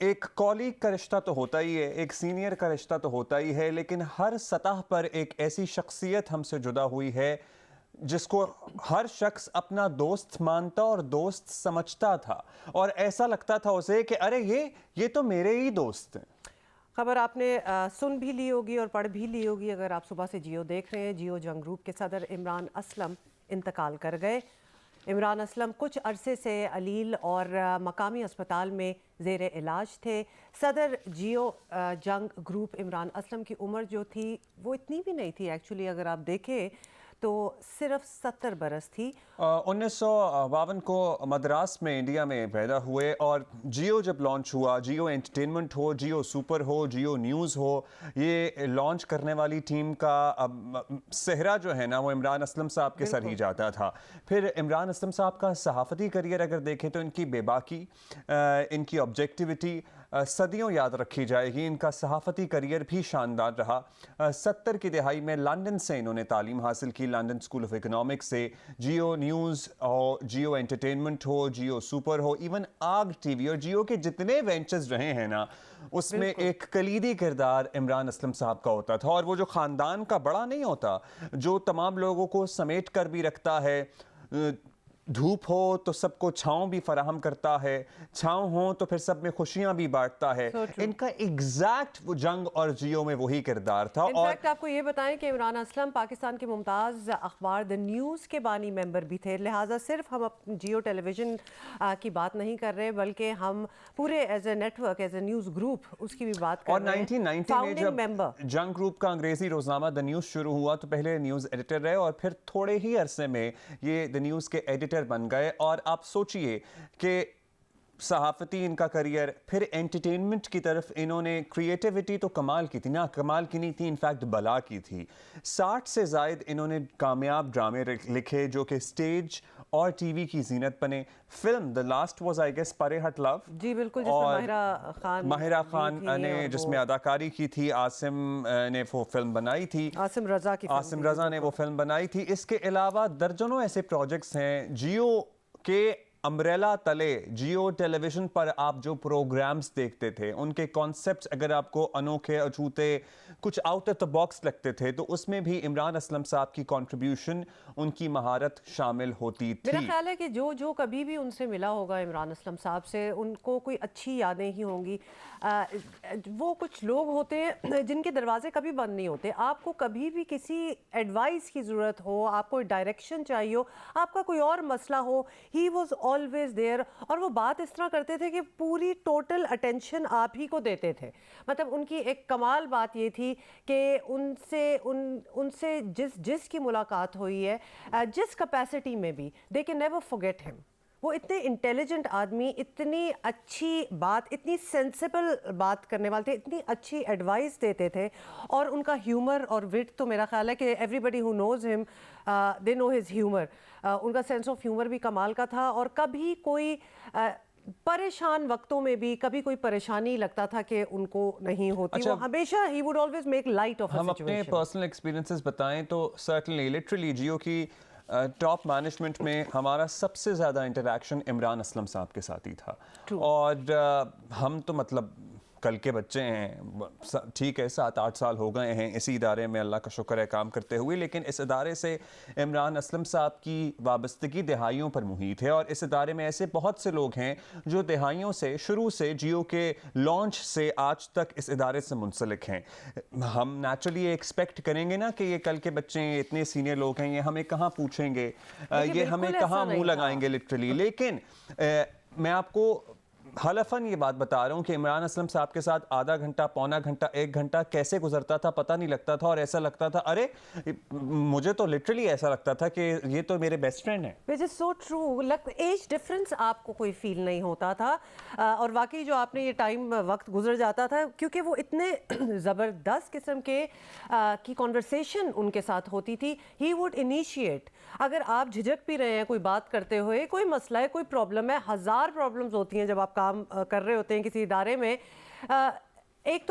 ایک کالیگ کا رشتہ تو ہوتا ہی ہے، ایک سینئر کا رشتہ تو ہوتا ہی ہے، لیکن ہر سطح پر ایک ایسی شخصیت ہم سے جدا ہوئی ہے جس کو ہر شخص اپنا دوست مانتا اور دوست سمجھتا تھا، اور ایسا لگتا تھا اسے کہ ارے یہ تو میرے ہی دوست ہیں۔ خبر آپ نے سن بھی لی ہوگی اور پڑھ بھی لی ہوگی اگر آپ صبح سے جیو دیکھ رہے ہیں۔ جیو جنگ گروپ کے صدر عمران اسلم انتقال کر گئے۔ عمران اسلم کچھ عرصے سے علیل اور مقامی اسپتال میں زیر علاج تھے۔ صدر جیو جنگ گروپ عمران اسلم کی عمر جو تھی وہ اتنی بھی نہیں تھی ایکچولی، اگر آپ دیکھیں تو صرف 70 برس تھی۔ 1952 کو مدراس میں انڈیا میں پیدا ہوئے، اور جیو جب لانچ ہوا، جیو انٹرٹینمنٹ ہو، جیو سپر ہو، جیو نیوز ہو، یہ لانچ کرنے والی ٹیم کا صحرا جو ہے نا وہ عمران اسلم صاحب کے سر ہی جاتا تھا۔ پھر عمران اسلم صاحب کا صحافتی کریئر اگر دیکھیں تو ان کی بے باکی، ان کی آبجیکٹیوٹی صدیوں یاد رکھی جائے گی۔ ان کا صحافتی کریئر بھی شاندار رہا۔ 70 کی دہائی میں لندن سے انہوں نے تعلیم حاصل کی، لندن اسکول آف اکنامکس سے۔ جیو نیوز ہو، جیو انٹرٹینمنٹ ہو، جیو سپر ہو، ایون آگ ٹی وی اور جیو کے جتنے وینچرز رہے ہیں نا، اس میں ایک کلیدی کردار عمران اسلم صاحب کا ہوتا تھا، اور وہ جو خاندان کا بڑا نہیں ہوتا، جو تمام لوگوں کو سمیٹ کر بھی رکھتا ہے، دھوپ ہو تو سب کو چھاؤں بھی فراہم کرتا ہے، چھاؤں ہو تو پھر سب میں خوشیاں بھی بانٹتا ہے۔ ان کا ایگزیکٹ وہ جنگ اور جیو میں وہی کردار تھا۔ انفیکٹ آپ کو یہ بتائیں کہ عمران اسلم پاکستان کے ممتاز اخبار دی نیوز کے بانی ممبر بھی تھے، لہٰذا صرف ہم جیو ٹیلی ویژن کی بات نہیں کر رہے بلکہ ہم پورے as a network, as a news group اس کی بھی بات کر رہے ہیں۔ 1990 میں جب جنگ گروپ کا انگریزی روزنامہ دی نیوز شروع ہوا تو پہلے نیوز ایڈیٹر رہے، اور پھر تھوڑے ہی عرصے میں یہ دی نیوز کے ایڈیٹر بن گئے۔ اور آپ سوچئے کہ صحافتی ان کا کریئر، پھر انٹرٹینمنٹ کی طرف انہوں نے کریٹیوٹی تو کمال کی تھی نا، کمال کی نہیں تھی، انفیکٹ بلا کی تھی۔ 60 سے زائد انہوں نے کامیاب ڈرامے لکھے جو کہ سٹیج اور ٹی وی کی زینت بنے۔ Film the last was I guess پرے ہٹ لو، جی بالکل، جس میں ماہرہ خان نے جس میں اداکاری کی تھی، عاصم نے وہ فلم بنائی تھی، عاصم رضا نے وہ فلم بنائی تھی۔ اس کے علاوہ درجنوں ایسے پروجیکٹس ہیں جیو کے امبریلا تلے، جیو ٹیلی ویژن پر آپ جو پروگرامز دیکھتے تھے، ان کے کانسیپٹس اگر آپ کو انوکھے، اچھوتے، کچھ آؤٹ آف دا باکس لگتے تھے تو اس میں بھی عمران اسلم صاحب کی کنٹریبیوشن، ان کی مہارت شامل ہوتی تھی۔ میرا خیال ہے کہ جو کبھی بھی ان سے ملا ہوگا عمران اسلم صاحب سے، ان کو کوئی اچھی یادیں ہی ہوں گی۔ وہ کچھ لوگ ہوتے ہیں جن کے دروازے کبھی بند نہیں ہوتے۔ آپ کو کبھی بھی کسی ایڈوائس کی ضرورت ہو، آپ کو ڈائریکشن چاہیے ہو، آپ کا کوئی اور مسئلہ ہو، ہی واز آلویز دیئر۔ اور وہ بات اس طرح کرتے تھے کہ پوری ٹوٹل اٹینشن آپ ہی کو دیتے تھے۔ مطلب ان کی ایک کمال بات یہ تھی کہ ان سے جس کی ملاقات ہوئی ہے، جس کیپیسٹی میں بھی، they can never forget him۔ وہ اتنے انٹیلیجنٹ آدمی، اتنی اچھی بات، اتنی سینسیبل بات کرنے والے تھے، اتنی اچھی ایڈوائس دیتے تھے، اور ان کا ہیومر اور وٹ تو میرا خیال ہے کہ ایوری بڈی ہو نوز ہم دے نو ہز ہیومر۔ ان کا سینس آف ہیومر بھی کمال کا تھا، اور کبھی کوئی پریشان وقتوں میں بھی کبھی کوئی پریشانی لگتا تھا کہ ان کو نہیں ہوتی، وہ ہمیشہ ہی would always make light of a situation۔ ہم اپنے پرسنل ایکسپیرینسز بتائیں تو سرٹنلی لٹرلی جیو کی ٹاپ مینجمنٹ میں ہمارا سب سے زیادہ انٹریکشن عمران اسلم صاحب کے ساتھ ہی تھا، اور ہم تو مطلب کل کے بچے ہیں، ٹھیک ہے 7-8 سال ہو گئے ہیں اسی ادارے میں، اللہ کا شکر ہے، کام کرتے ہوئے، لیکن اس ادارے سے عمران اسلم صاحب کی وابستگی دہائیوں پر محیط ہے، اور اس ادارے میں ایسے بہت سے لوگ ہیں جو دہائیوں سے، شروع سے جیو کے لانچ سے آج تک اس ادارے سے منسلک ہیں۔ ہم نیچرلی ایکسپیکٹ کریں گے نا کہ یہ کل کے بچے ہیں، اتنے سینئر لوگ ہیں، یہ ہمیں کہاں پوچھیں گے، یہ ہمیں کہاں منہ لگائیں گے لٹرلی۔ لیکن میں آپ کو حلفاً یہ بات بتا رہا ہوں کہ عمران اسلم صاحب کے ساتھ آدھا گھنٹہ، پونا گھنٹہ، 1 گھنٹا کیسے گزرتا تھا پتہ نہیں لگتا تھا، اور ایسا لگتا تھا ارے مجھے تو لٹرلی ایسا لگتا تھا کہ یہ تو میرے بیسٹ فرینڈ ہیں۔ which is so true۔ Age difference آپ کو کوئی فیل نہیں ہوتا تھا، اور واقعی جو آپ نے یہ ٹائم وقت گزر جاتا تھا کیونکہ وہ اتنے زبردست قسم کی کنورسیشن ان کے ساتھ ہوتی تھی۔ ہی وڈ انیشیٹ، اگر آپ جھجک بھی رہے ہیں کوئی بات کرتے ہوئے، کوئی مسئلہ ہے، کوئی پرابلم ہے، 1000 پرابلمز ہوتی ہیں جب آپ کام کر رہے ہوتے ہیں کسی ادارے میں، ایک